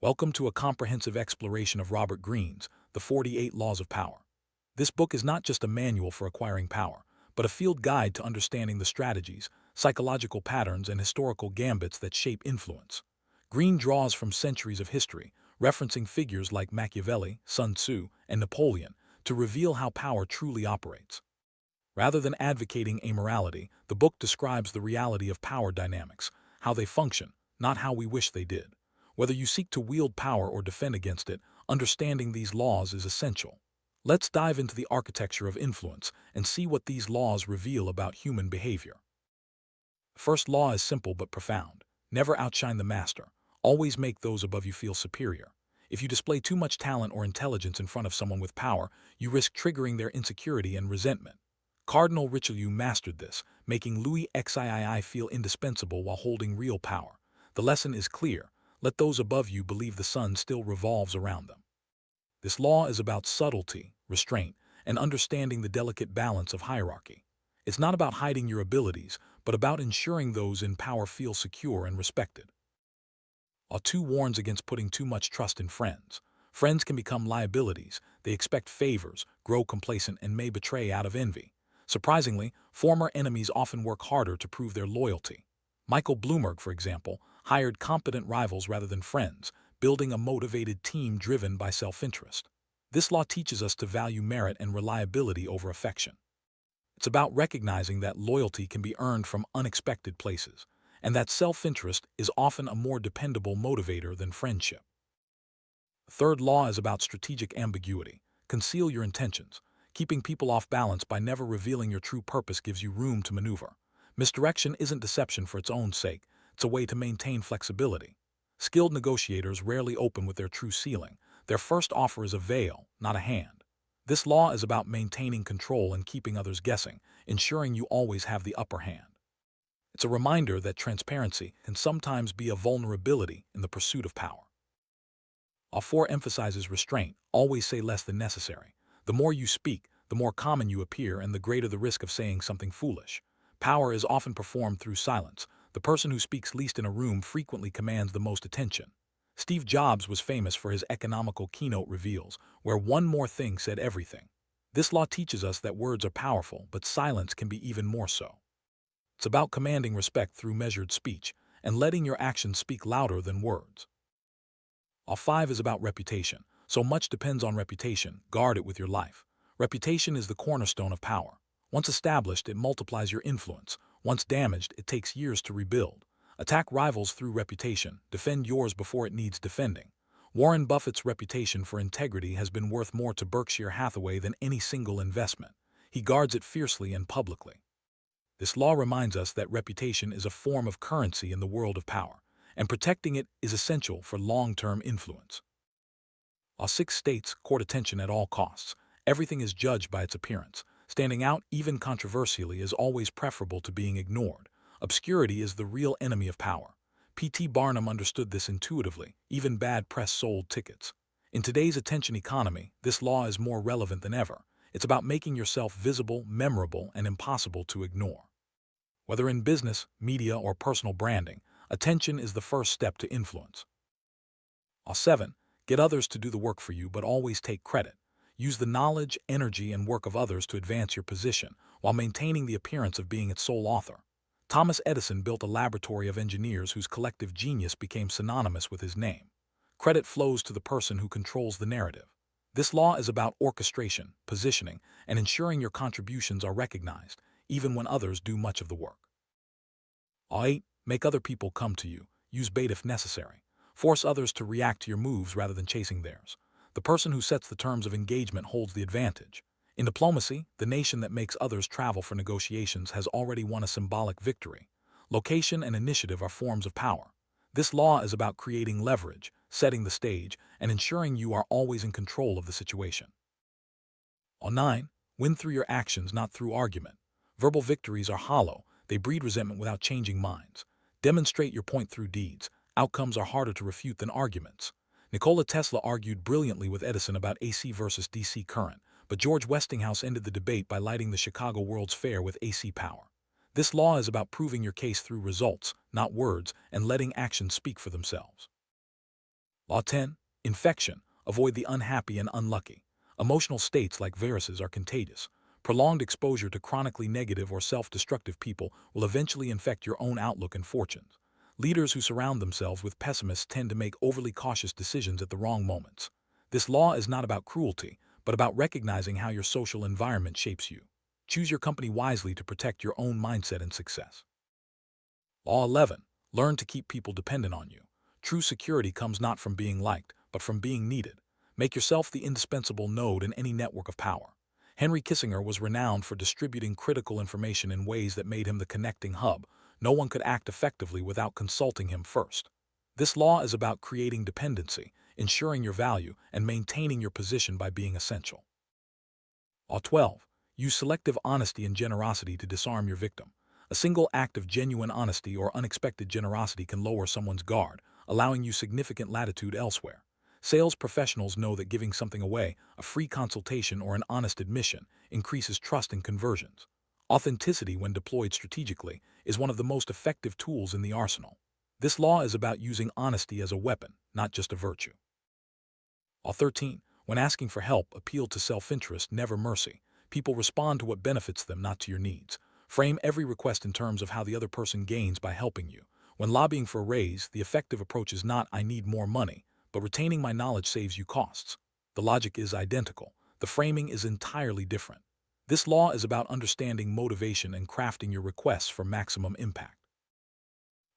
Welcome to a comprehensive exploration of Robert Greene's The 48 Laws of Power. This book is not just a manual for acquiring power, but a field guide to understanding the strategies, psychological patterns, and historical gambits that shape influence. Greene draws from centuries of history, referencing figures like Machiavelli, Sun Tzu, and Napoleon, to reveal how power truly operates. Rather than advocating amorality, the book describes the reality of power dynamics, how they function, not how we wish they did. Whether you seek to wield power or defend against it, understanding these laws is essential. Let's dive into the architecture of influence and see what these laws reveal about human behavior. The first law is simple but profound. Never outshine the master. Always make those above you feel superior. If you display too much talent or intelligence in front of someone with power, you risk triggering their insecurity and resentment. Cardinal Richelieu mastered this, making Louis XIII feel indispensable while holding real power. The lesson is clear. Let those above you believe the sun still revolves around them. This law is about subtlety, restraint, and understanding the delicate balance of hierarchy. It's not about hiding your abilities, but about ensuring those in power feel secure and respected. Law 2 warns against putting too much trust in friends. Friends can become liabilities. They expect favors, grow complacent, and may betray out of envy. Surprisingly, former enemies often work harder to prove their loyalty. Michael Bloomberg, for example, hired competent rivals rather than friends, building a motivated team driven by self-interest. This law teaches us to value merit and reliability over affection. It's about recognizing that loyalty can be earned from unexpected places, and that self-interest is often a more dependable motivator than friendship. The third law is about strategic ambiguity. Conceal your intentions. Keeping people off balance by never revealing your true purpose gives you room to maneuver. Misdirection isn't deception for its own sake. It's a way to maintain flexibility. Skilled negotiators rarely open with their true ceiling. Their first offer is a veil, not a hand. This law is about maintaining control and keeping others guessing, ensuring you always have the upper hand. It's a reminder that transparency can sometimes be a vulnerability in the pursuit of power. Law 4 emphasizes restraint. Always say less than necessary. The more you speak, the more common you appear and the greater the risk of saying something foolish. Power is often performed through silence. The person who speaks least in a room frequently commands the most attention. Steve Jobs was famous for his economical keynote reveals, where one more thing said everything. This law teaches us that words are powerful, but silence can be even more so. It's about commanding respect through measured speech and letting your actions speak louder than words. Law 5 is about reputation. So much depends on reputation. Guard it with your life. Reputation is the cornerstone of power. Once established, it multiplies your influence. Once damaged, it takes years to rebuild. Attack rivals through reputation. Defend yours before it needs defending. Warren Buffett's reputation for integrity has been worth more to Berkshire Hathaway than any single investment. He guards it fiercely and publicly. This law reminds us that reputation is a form of currency in the world of power, and protecting it is essential for long-term influence. Law 6 states, court attention at all costs. Everything is judged by its appearance. Standing out, even controversially, is always preferable to being ignored. Obscurity is the real enemy of power. P.T. Barnum understood this intuitively. Even bad press sold tickets. In today's attention economy, this law is more relevant than ever. It's about making yourself visible, memorable, and impossible to ignore. Whether in business, media, or personal branding, attention is the first step to influence. Law 7. Get others to do the work for you, but always take credit. Use the knowledge, energy, and work of others to advance your position, while maintaining the appearance of being its sole author. Thomas Edison built a laboratory of engineers whose collective genius became synonymous with his name. Credit flows to the person who controls the narrative. This law is about orchestration, positioning, and ensuring your contributions are recognized, even when others do much of the work. Law 8. Make other people come to you. Use bait if necessary. Force others to react to your moves rather than chasing theirs. The person who sets the terms of engagement holds the advantage. In diplomacy, the nation that makes others travel for negotiations has already won a symbolic victory. Location and initiative are forms of power. This law is about creating leverage, setting the stage, and ensuring you are always in control of the situation. Law 9. Win through your actions, not through argument. Verbal victories are hollow. They breed resentment without changing minds. Demonstrate your point through deeds. Outcomes are harder to refute than arguments. Nikola Tesla argued brilliantly with Edison about AC versus DC current, but George Westinghouse ended the debate by lighting the Chicago World's Fair with AC power. This law is about proving your case through results, not words, and letting actions speak for themselves. Law 10. Infection. Avoid the unhappy and unlucky. Emotional states like viruses are contagious. Prolonged exposure to chronically negative or self-destructive people will eventually infect your own outlook and fortunes. Leaders who surround themselves with pessimists tend to make overly cautious decisions at the wrong moments. This law is not about cruelty, but about recognizing how your social environment shapes you. Choose your company wisely to protect your own mindset and success. Law 11. Learn to keep people dependent on you. True security comes not from being liked, but from being needed. Make yourself the indispensable node in any network of power. Henry Kissinger was renowned for distributing critical information in ways that made him the connecting hub. No one could act effectively without consulting him first. This law is about creating dependency, ensuring your value, and maintaining your position by being essential. Law 12. Use selective honesty and generosity to disarm your victim. A single act of genuine honesty or unexpected generosity can lower someone's guard, allowing you significant latitude elsewhere. Sales professionals know that giving something away, a free consultation or an honest admission, increases trust and conversions. Authenticity, when deployed strategically, is one of the most effective tools in the arsenal. This law is about using honesty as a weapon, not just a virtue. Law 13. When asking for help, appeal to self-interest, never mercy. People respond to what benefits them, not to your needs. Frame every request in terms of how the other person gains by helping you. When lobbying for a raise, the effective approach is not "I need more money," but "retaining my knowledge saves you costs." The logic is identical. The framing is entirely different. This law is about understanding motivation and crafting your requests for maximum impact.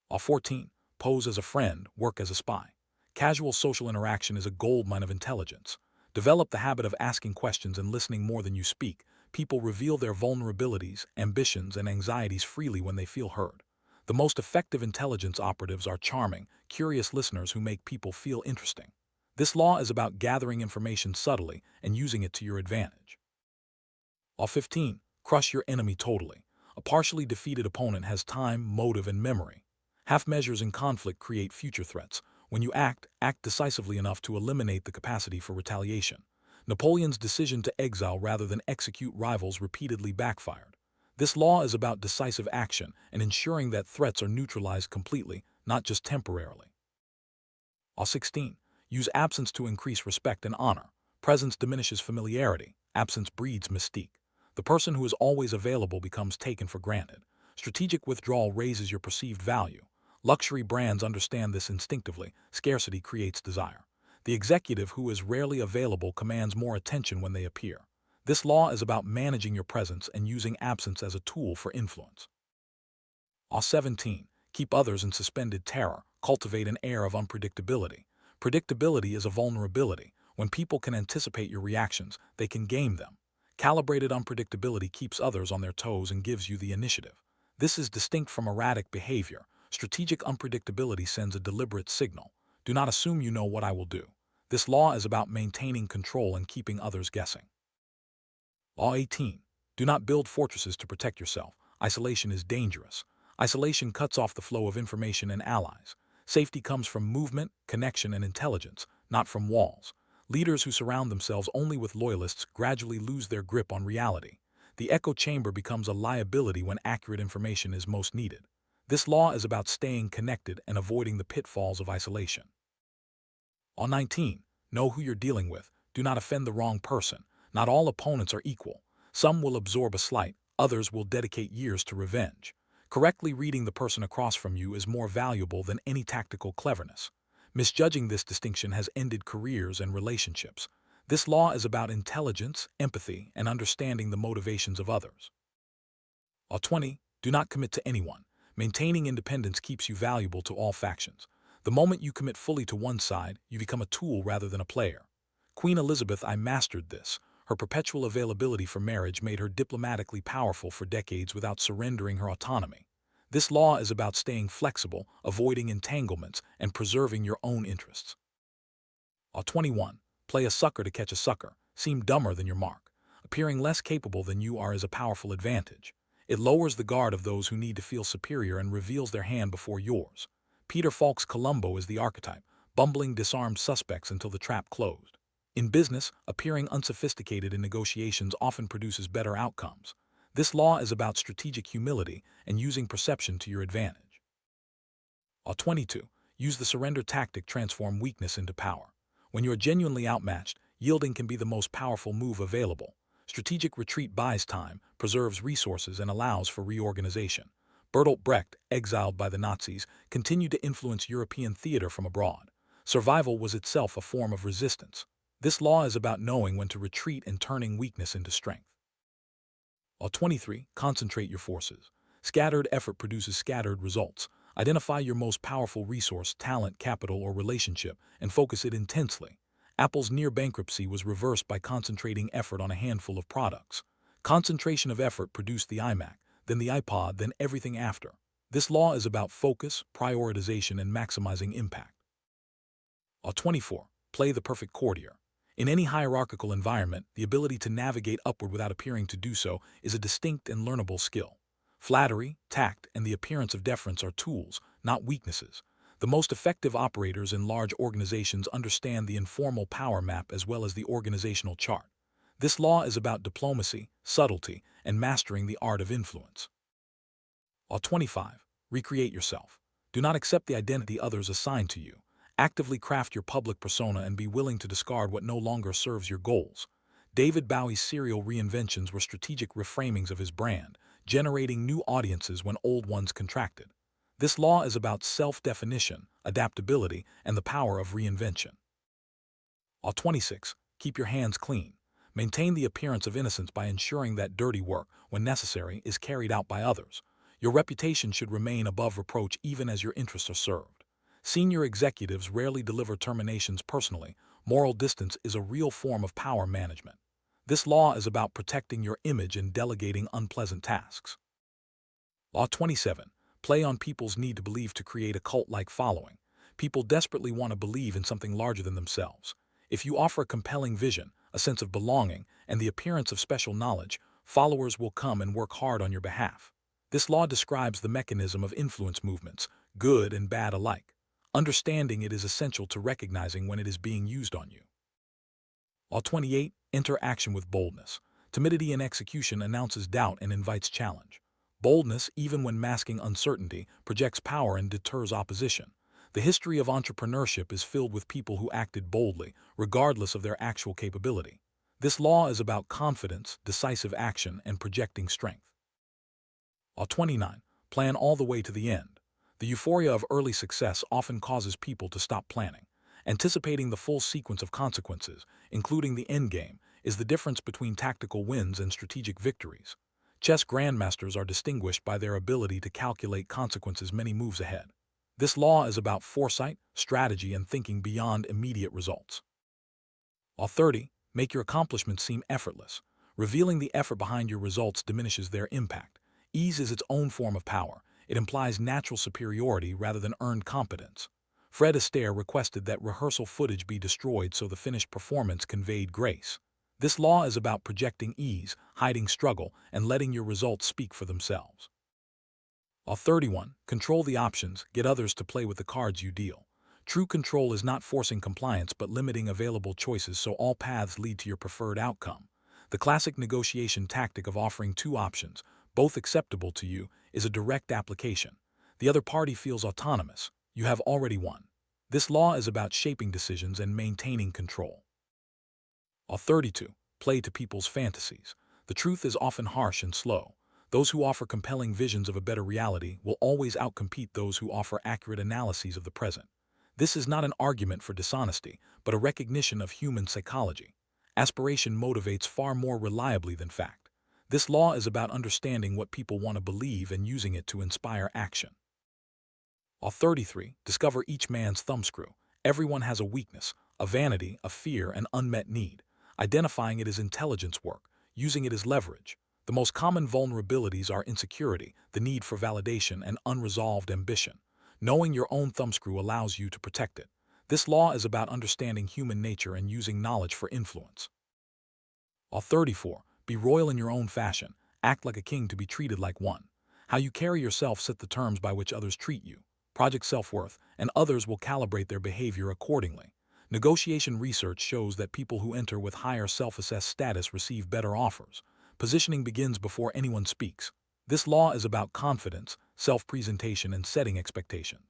Law 14. Pose as a friend, work as a spy. Casual social interaction is a goldmine of intelligence. Develop the habit of asking questions and listening more than you speak. People reveal their vulnerabilities, ambitions, and anxieties freely when they feel heard. The most effective intelligence operatives are charming, curious listeners who make people feel interesting. This law is about gathering information subtly and using it to your advantage. Law 15. Crush your enemy totally. A partially defeated opponent has time, motive, and memory. Half measures in conflict create future threats. When you act decisively enough to eliminate the capacity for retaliation. Napoleon's decision to exile rather than execute rivals repeatedly backfired. This law is about decisive action and ensuring that threats are neutralized completely, not just temporarily. Law 16. Use absence to increase respect and honor. Presence diminishes familiarity. Absence breeds mystique. The person who is always available becomes taken for granted. Strategic withdrawal raises your perceived value. Luxury brands understand this instinctively. Scarcity creates desire. The executive who is rarely available commands more attention when they appear. This law is about managing your presence and using absence as a tool for influence. Law 17. Keep others in suspended terror. Cultivate an air of unpredictability. Predictability is a vulnerability. When people can anticipate your reactions, they can game them. Calibrated unpredictability keeps others on their toes and gives you the initiative. This is distinct from erratic behavior. Strategic unpredictability sends a deliberate signal. Do not assume you know what I will do. This law is about maintaining control and keeping others guessing. Law 18. Do not build fortresses to protect yourself. Isolation is dangerous. Isolation cuts off the flow of information and allies. Safety comes from movement, connection, and intelligence, not from walls. Leaders who surround themselves only with loyalists gradually lose their grip on reality. The echo chamber becomes a liability when accurate information is most needed. This law is about staying connected and avoiding the pitfalls of isolation. Law 19. Know who you're dealing with. Do not offend the wrong person. Not all opponents are equal. Some will absorb a slight, others will dedicate years to revenge. Correctly reading the person across from you is more valuable than any tactical cleverness. Misjudging this distinction has ended careers and relationships. This law is about intelligence, empathy, and understanding the motivations of others. Law 20. Do not commit to anyone. Maintaining independence keeps you valuable to all factions. The moment you commit fully to one side, you become a tool rather than a player. Queen Elizabeth I mastered this. Her perpetual availability for marriage made her diplomatically powerful for decades without surrendering her autonomy. This law is about staying flexible, avoiding entanglements, and preserving your own interests. Law 21. Play a sucker to catch a sucker. Seem dumber than your mark. Appearing less capable than you are is a powerful advantage. It lowers the guard of those who need to feel superior and reveals their hand before yours. Peter Falk's Columbo is the archetype, bumbling disarmed suspects until the trap closed. In business, appearing unsophisticated in negotiations often produces better outcomes. This law is about strategic humility and using perception to your advantage. Law 22. Use the surrender tactic, transform weakness into power. When you are genuinely outmatched, yielding can be the most powerful move available. Strategic retreat buys time, preserves resources, and allows for reorganization. Bertolt Brecht, exiled by the Nazis, continued to influence European theater from abroad. Survival was itself a form of resistance. This law is about knowing when to retreat and turning weakness into strength. Law 23. Concentrate your forces. Scattered effort produces scattered results. Identify your most powerful resource, talent, capital, or relationship, and focus it intensely. Apple's near bankruptcy was reversed by concentrating effort on a handful of products. Concentration of effort produced the iMac, then the iPod, then everything after. This law is about focus, prioritization, and maximizing impact. Law 24. Play the perfect courtier. In any hierarchical environment, the ability to navigate upward without appearing to do so is a distinct and learnable skill. Flattery, tact, and the appearance of deference are tools, not weaknesses. The most effective operators in large organizations understand the informal power map as well as the organizational chart. This law is about diplomacy, subtlety, and mastering the art of influence. Law 25. Recreate yourself. Do not accept the identity others assign to you. Actively craft your public persona and be willing to discard what no longer serves your goals. David Bowie's serial reinventions were strategic reframings of his brand, generating new audiences when old ones contracted. This law is about self-definition, adaptability, and the power of reinvention. Law 26. Keep your hands clean. Maintain the appearance of innocence by ensuring that dirty work, when necessary, is carried out by others. Your reputation should remain above reproach even as your interests are served. Senior executives rarely deliver terminations personally. Moral distance is a real form of power management. This law is about protecting your image and delegating unpleasant tasks. Law 27. Play on people's need to believe to create a cult-like following. People desperately want to believe in something larger than themselves. If you offer a compelling vision, a sense of belonging, and the appearance of special knowledge, followers will come and work hard on your behalf. This law describes the mechanism of influence movements, good and bad alike. Understanding it is essential to recognizing when it is being used on you. Law 28. Enter action with boldness. Timidity in execution announces doubt and invites challenge. Boldness, even when masking uncertainty, projects power and deters opposition. The history of entrepreneurship is filled with people who acted boldly, regardless of their actual capability. This law is about confidence, decisive action, and projecting strength. Law 29. Plan all the way to the end. The euphoria of early success often causes people to stop planning. Anticipating the full sequence of consequences, including the endgame, is the difference between tactical wins and strategic victories. Chess grandmasters are distinguished by their ability to calculate consequences many moves ahead. This law is about foresight, strategy, and thinking beyond immediate results. Law 30. Make your accomplishments seem effortless. Revealing the effort behind your results diminishes their impact. Ease is its own form of power. It implies natural superiority rather than earned competence. Fred Astaire requested that rehearsal footage be destroyed so the finished performance conveyed grace. This law is about projecting ease, hiding struggle, and letting your results speak for themselves. Law 31. Control the options, get others to play with the cards you deal. True control is not forcing compliance but limiting available choices so all paths lead to your preferred outcome. The classic negotiation tactic of offering two options, both acceptable to you, is a direct application. The other party feels autonomous. You have already won. This law is about shaping decisions and maintaining control. Law 32. Play to people's fantasies. The truth is often harsh and slow. Those who offer compelling visions of a better reality will always outcompete those who offer accurate analyses of the present. This is not an argument for dishonesty, but a recognition of human psychology. Aspiration motivates far more reliably than fact. This law is about understanding what people want to believe and using it to inspire action. Law 33. Discover each man's thumbscrew. Everyone has a weakness, a vanity, a fear, an unmet need. Identifying it is intelligence work, using it as leverage. The most common vulnerabilities are insecurity, the need for validation, and unresolved ambition. Knowing your own thumbscrew allows you to protect it. This law is about understanding human nature and using knowledge for influence. Law 34. Be royal in your own fashion. Act like a king to be treated like one. How you carry yourself set the terms by which others treat you. Project self-worth, and others will calibrate their behavior accordingly. Negotiation research shows that people who enter with higher self-assessed status receive better offers. Positioning begins before anyone speaks. This law is about confidence, self-presentation, and setting expectations.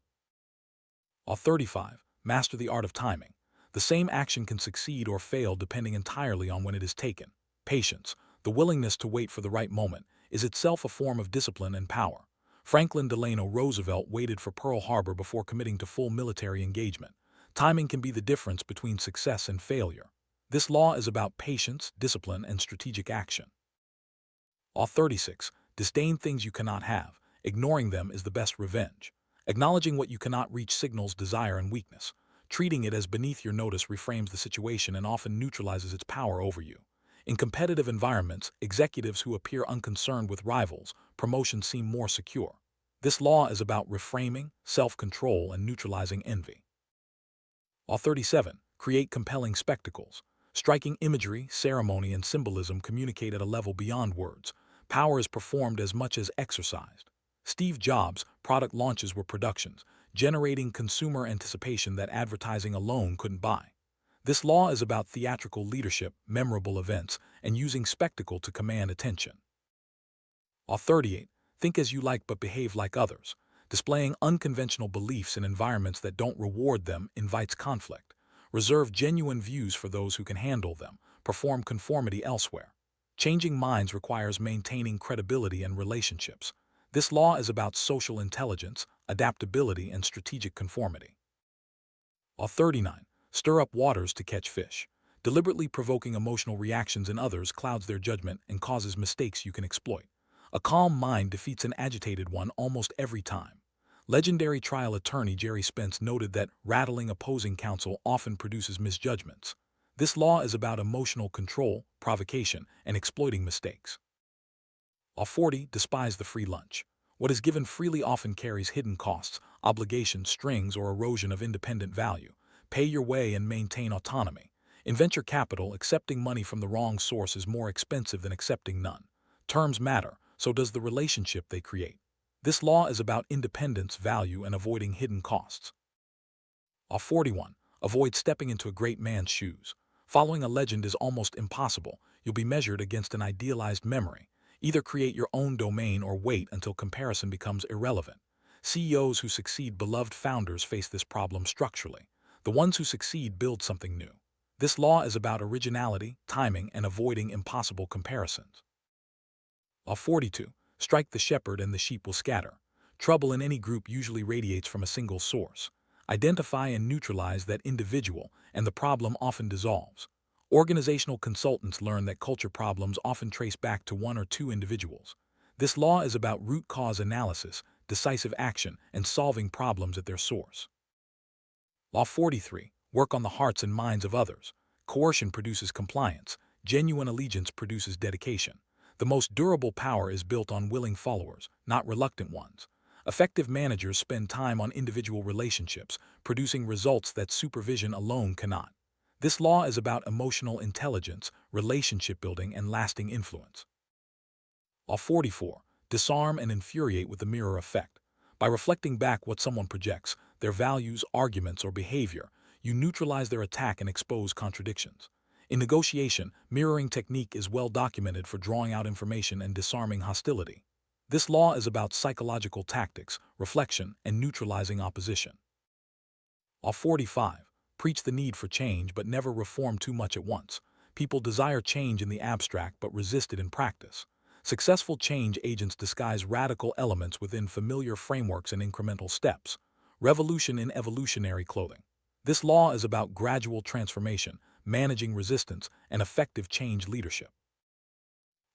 Law 35. Master the art of timing. The same action can succeed or fail depending entirely on when it is taken. Patience, the willingness to wait for the right moment, is itself a form of discipline and power. Franklin Delano Roosevelt waited for Pearl Harbor before committing to full military engagement. Timing can be the difference between success and failure. This law is about patience, discipline, and strategic action. Law 36. Disdain things you cannot have. Ignoring them is the best revenge. Acknowledging what you cannot reach signals desire and weakness. Treating it as beneath your notice reframes the situation and often neutralizes its power over you. In competitive environments, executives who appear unconcerned with rivals, promotions seem more secure. This law is about reframing, self-control, and neutralizing envy. Law 37. Create compelling spectacles. Striking imagery, ceremony, and symbolism communicate at a level beyond words. Power is performed as much as exercised. Steve Jobs' product launches were productions, generating consumer anticipation that advertising alone couldn't buy. This law is about theatrical leadership, memorable events, and using spectacle to command attention. Law 38. Think as you like but behave like others. Displaying unconventional beliefs in environments that don't reward them invites conflict. Reserve genuine views for those who can handle them. Perform conformity elsewhere. Changing minds requires maintaining credibility and relationships. This law is about social intelligence, adaptability, and strategic conformity. Law 39. Stir up waters to catch fish. Deliberately provoking emotional reactions in others clouds their judgment and causes mistakes you can exploit. A calm mind defeats an agitated one almost every time. Legendary trial attorney Jerry Spence noted that rattling opposing counsel often produces misjudgments. This law is about emotional control, provocation, and exploiting mistakes. Law 40. Despise the free lunch. What is given freely often carries hidden costs, obligations, strings, or erosion of independent value. Pay your way and maintain autonomy. In venture capital, accepting money from the wrong source is more expensive than accepting none. Terms matter, so does the relationship they create. This law is about independence, value, and avoiding hidden costs. Law 41. Avoid stepping into a great man's shoes. Following a legend is almost impossible. You'll be measured against an idealized memory. Either create your own domain or wait until comparison becomes irrelevant. CEOs who succeed beloved founders face this problem structurally. The ones who succeed build something new. This law is about originality, timing, and avoiding impossible comparisons. Law 42. Strike the shepherd and the sheep will scatter. Trouble in any group usually radiates from a single source. Identify and neutralize that individual, and the problem often dissolves. Organizational consultants learn that culture problems often trace back to one or two individuals. This law is about root cause analysis, decisive action, and solving problems at their source. Law 43. Work on the hearts and minds of others. Coercion produces compliance. Genuine allegiance produces dedication. The most durable power is built on willing followers, not reluctant ones. Effective managers spend time on individual relationships, producing results that supervision alone cannot. This law is about emotional intelligence, relationship building, and lasting influence. Law 44. Disarm and infuriate with the mirror effect. By reflecting back what someone projects, their values, arguments, or behavior, you neutralize their attack and expose contradictions. In negotiation, mirroring technique is well documented for drawing out information and disarming hostility. This law is about psychological tactics, reflection, and neutralizing opposition. Law 45. Preach the need for change but never reform too much at once. People desire change in the abstract but resist it in practice. Successful change agents disguise radical elements within familiar frameworks and incremental steps. Revolution in evolutionary clothing. This law is about gradual transformation, managing resistance, and effective change leadership.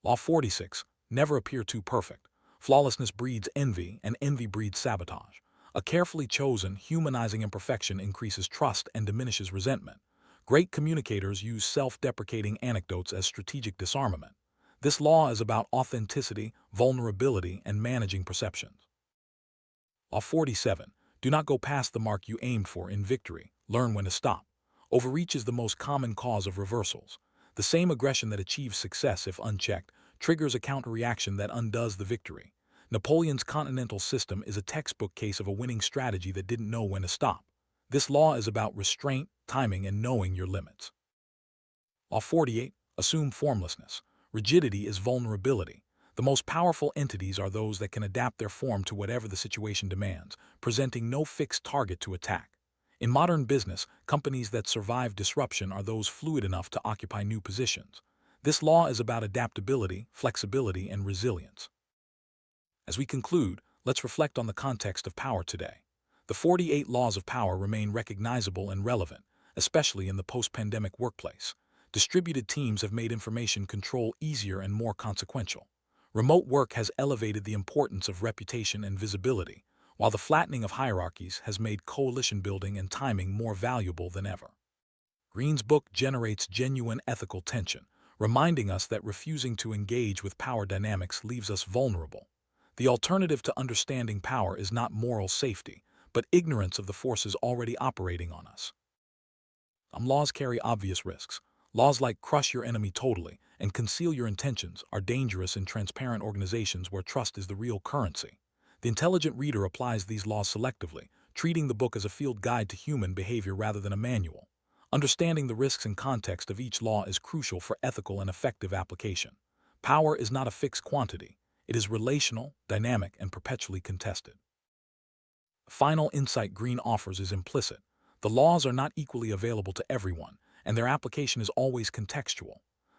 Law 46. Never appear too perfect. Flawlessness breeds envy, and envy breeds sabotage. A carefully chosen, humanizing imperfection increases trust and diminishes resentment. Great communicators use self-deprecating anecdotes as strategic disarmament. This law is about authenticity, vulnerability, and managing perceptions. Law 47. Do not go past the mark you aimed for in victory. Learn when to stop. Overreach is the most common cause of reversals. The same aggression that achieves success if unchecked triggers a counter-reaction that undoes the victory. Napoleon's continental system is a textbook case of a winning strategy that didn't know when to stop. This law is about restraint, timing, and knowing your limits. Law 48. Assume formlessness. Rigidity is vulnerability. The most powerful entities are those that can adapt their form to whatever the situation demands, presenting no fixed target to attack. In modern business, companies that survive disruption are those fluid enough to occupy new positions. This law is about adaptability, flexibility, and resilience. As we conclude, let's reflect on the context of power today. The 48 laws of power remain recognizable and relevant, especially in the post-pandemic workplace. Distributed teams have made information control easier and more consequential. Remote work has elevated the importance of reputation and visibility, while the flattening of hierarchies has made coalition building and timing more valuable than ever. Green's book generates genuine ethical tension, reminding us that refusing to engage with power dynamics leaves us vulnerable. The alternative to understanding power is not moral safety, but ignorance of the forces already operating on us. Laws carry obvious risks. Laws like crush your enemy totally and conceal your intentions are dangerous in transparent organizations where trust is the real currency. The intelligent reader applies these laws selectively, treating the book as a field guide to human behavior rather than a manual. Understanding the risks and context of each law is crucial for ethical and effective application. Power is not a fixed quantity. It is relational, dynamic, and perpetually contested. The final insight Green offers is implicit. The laws are not equally available to everyone, and their application is always contextual.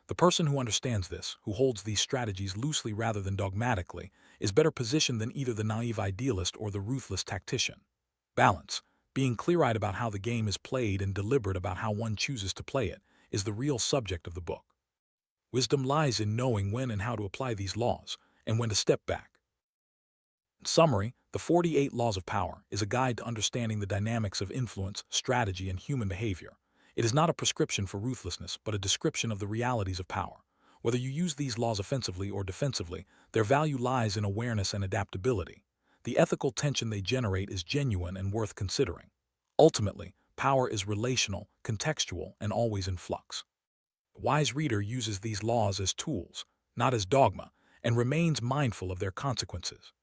The person who understands this, who holds these strategies loosely rather than dogmatically, is better positioned than either the naive idealist or the ruthless tactician. Balance, being clear-eyed about how the game is played and deliberate about how one chooses to play it, is the real subject of the book. Wisdom lies in knowing when and how to apply these laws, and when to step back. In summary, the 48 Laws of Power is a guide to understanding the dynamics of influence, strategy, and human behavior. It is not a prescription for ruthlessness, but a description of the realities of power. Whether you use these laws offensively or defensively, their value lies in awareness and adaptability. The ethical tension they generate is genuine and worth considering. Ultimately, power is relational, contextual, and always in flux. The wise reader uses these laws as tools, not as dogma, and remains mindful of their consequences.